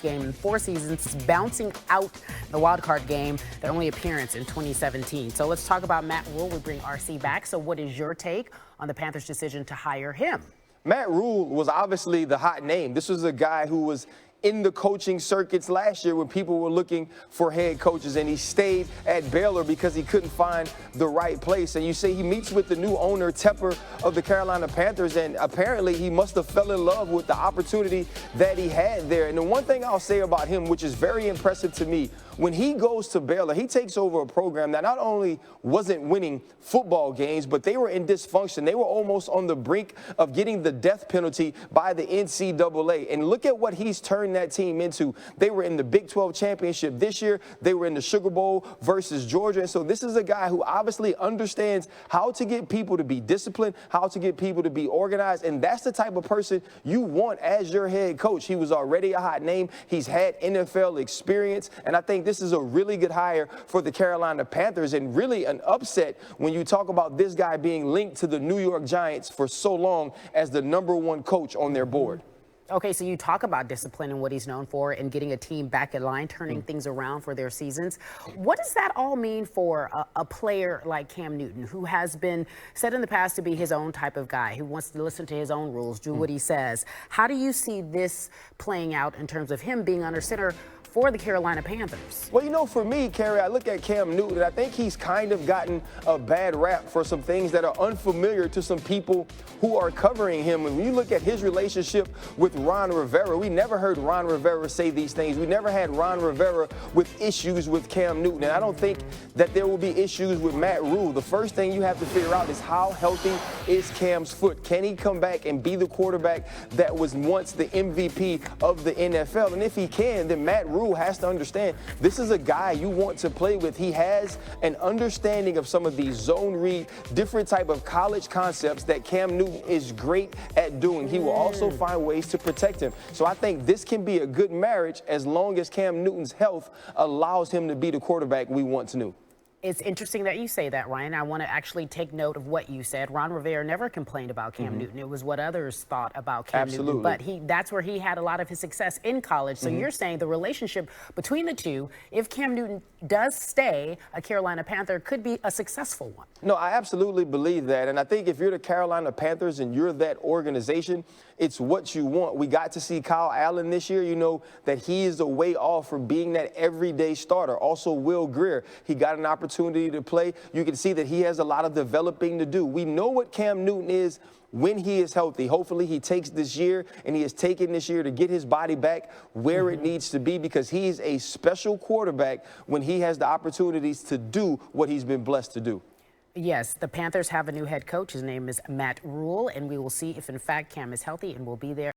game in 4 seasons, bouncing out the wild card game, their only appearance in 2017. So let's talk about Matt Rhule. We bring RC back. So what is your take on the Panthers' decision to hire him? Matt Rhule was obviously the hot name. This was a guy who was in the coaching circuits last year when people were looking for head coaches, and he stayed at Baylor because he couldn't find the right place. And you say he meets with the new owner, Tepper, of the Carolina Panthers, and apparently he must have fell in love with the opportunity that he had there. And the one thing I'll say about him, which is very impressive to me, when he goes to Baylor, he takes over a program that not only wasn't winning football games, but they were in dysfunction. They were almost on the brink of getting the death penalty by the NCAA. And look at what he's turned that team into. They were in the Big 12 championship this year. They were in the Sugar Bowl versus Georgia. And so this is a guy who obviously understands how to get people to be disciplined, how to get people to be organized. And that's the type of person you want as your head coach. He was already a hot name. He's had NFL experience. And I think this is a really good hire for the Carolina Panthers, and really an upset when you talk about this guy being linked to the New York Giants for so long as the _1 coach on their board. Okay, so you talk about discipline and what he's known for and getting a team back in line, turning things around for their seasons. What does that all mean for a player like Cam Newton, who has been said in the past to be his own type of guy, who wants to listen to his own rules, do what he says? How do you see this playing out in terms of him being under center for the Carolina Panthers? Well, you know, for me, Carrie, I look at Cam Newton, and I think he's kind of gotten a bad rap for some things that are unfamiliar to some people who are covering him. And when you look at his relationship with Ron Rivera, we never heard Ron Rivera say these things. We never had Ron Rivera with issues with Cam Newton. And I don't think that there will be issues with Matt Rhule. The first thing you have to figure out is how healthy is Cam's foot? Can he come back and be the quarterback that was once the MVP of the NFL? And if he can, then Matt Rhule has to understand this is a guy you want to play with. He has an understanding of some of these zone read, different type of college concepts that Cam Newton is great at doing. He will also find ways to protect him. So I think this can be a good marriage as long as Cam Newton's health allows him to be the quarterback we once knew. It's interesting that you say that, Ryan. I want to actually take note of what you said. Ron Rivera never complained about Cam Newton. It was what others thought about Cam Newton. But that's where he had a lot of his success in college. So you're saying the relationship between the two, if Cam Newton does stay a Carolina Panther, could be a successful one. No, I absolutely believe that. And I think if you're the Carolina Panthers and you're that organization, it's what you want. We got to see Kyle Allen this year. You know that he is a way off from being that everyday starter. Also, Will Grier, he got an opportunity to play. You can see that he has a lot of developing to do. We know what Cam Newton is when he is healthy. Hopefully he takes this year, and he has taken this year to get his body back where it needs to be, because he is a special quarterback when he has the opportunities to do what he's been blessed to do. Yes, the Panthers have a new head coach. His name is Matt Rhule, and we will see if, in fact, Cam is healthy and will be there.